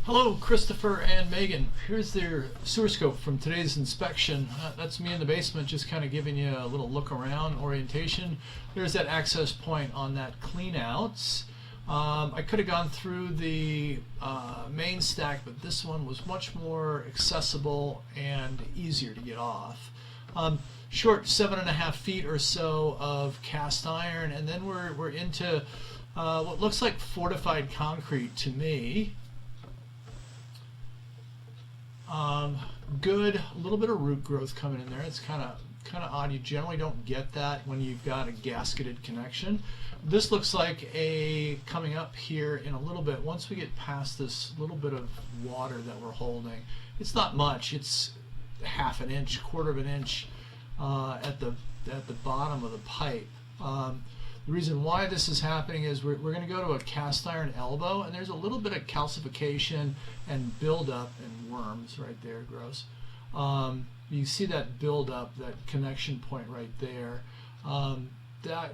Hello, Christopher and Megan. Here's their sewer scope from today's inspection. That's me in the basement, just kind of giving you a little look around orientation. There's that access point on that clean outs. I could have gone through the main stack, but this one was much more accessible and easier to get off. Short 7.5 feet or so of cast iron, and then we're into what looks like fortified concrete to me. Good, a little bit of root growth coming in there. It's kind of odd. You generally don't get that when you've got a gasketed connection. This looks like a coming up here in a little bit. Once we get past this little bit of water that we're holding, it's not much. It's half an inch, quarter of an inch at the bottom of the pipe. The reason why this is happening is we're going to go to a cast iron elbow, and there's a little bit of calcification and buildup and worms right there, gross. You see that buildup, that connection point right there. That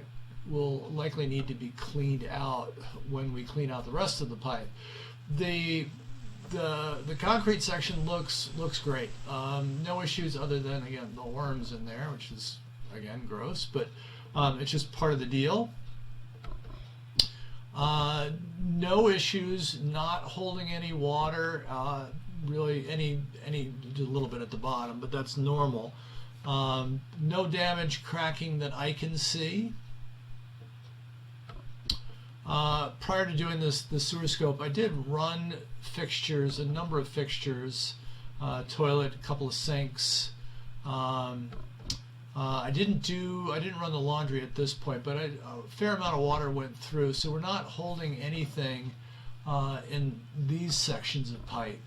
will likely need to be cleaned out when we clean out the rest of the pipe. The concrete section looks great. No issues other than, again, the worms in there, which is, again, gross, but it's just part of the deal. No issues, not holding any water, really just a little bit at the bottom, but that's normal. No damage, cracking that I can see. Prior to doing the sewer scope, I did run fixtures, a number of fixtures, toilet, a couple of sinks. I didn't run the laundry at this point, but a fair amount of water went through, so we're not holding anything in these sections of pipe.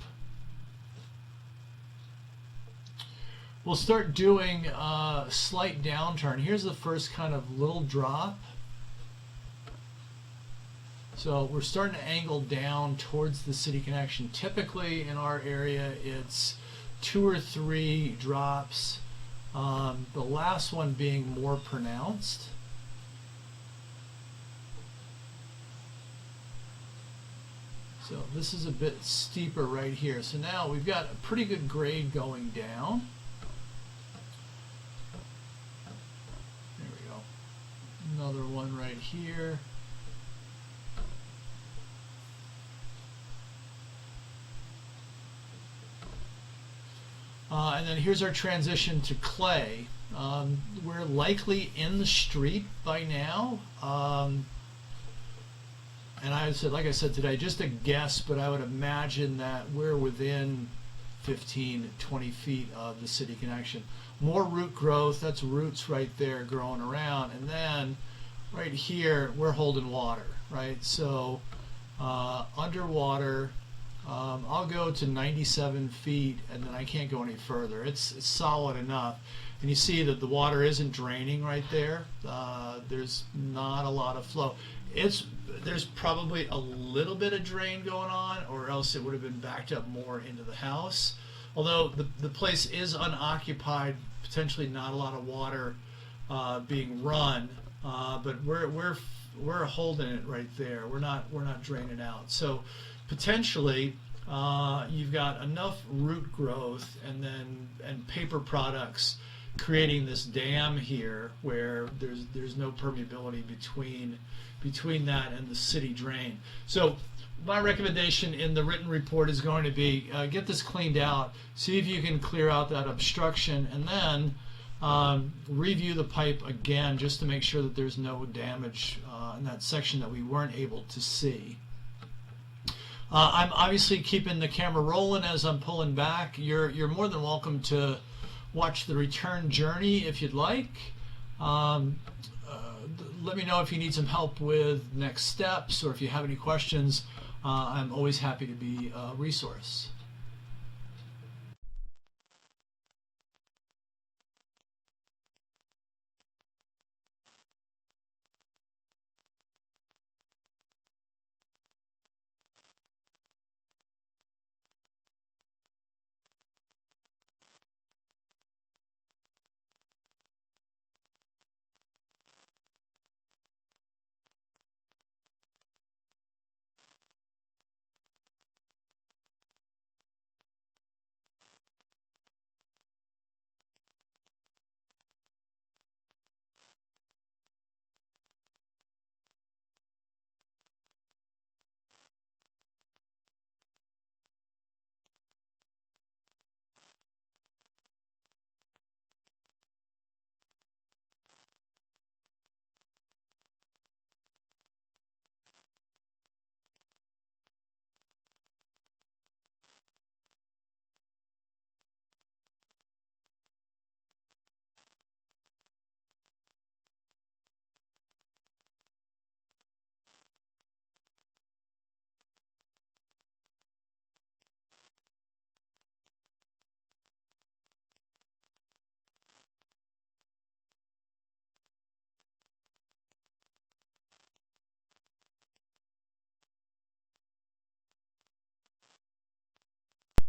We'll start doing a slight downturn. Here's the first kind of little drop. So we're starting to angle down towards the city connection. Typically in our area it's 2 or 3 drops. The last one being more pronounced. So this is a bit steeper right here. So now we've got a pretty good grade going down. There we go. Another one right here. And then here's our transition to clay. We're likely in the street by now. And like I said today, just a guess, but I would imagine that we're within 15, 20 feet of the city connection. More root growth, that's roots right there growing around. And then right here, we're holding water, right? So underwater, I'll go to 97 feet and then I can't go any further. It's solid enough. And you see that the water isn't draining right there. There's not a lot of flow. There's probably a little bit of drain going on, or else it would have been backed up more into the house. Although the place is unoccupied, potentially not a lot of water being run, but we're holding it right there. We're not draining out. So potentially you've got enough root growth and paper products creating this dam here where there's no permeability between that and the city drain. So my recommendation in the written report is going to be get this cleaned out, see if you can clear out that obstruction, and then review the pipe again just to make sure that there's no damage in that section that we weren't able to see. I'm obviously keeping the camera rolling as I'm pulling back. You're more than welcome to watch the return journey if you'd like. Let me know if you need some help with next steps or if you have any questions. I'm always happy to be a resource.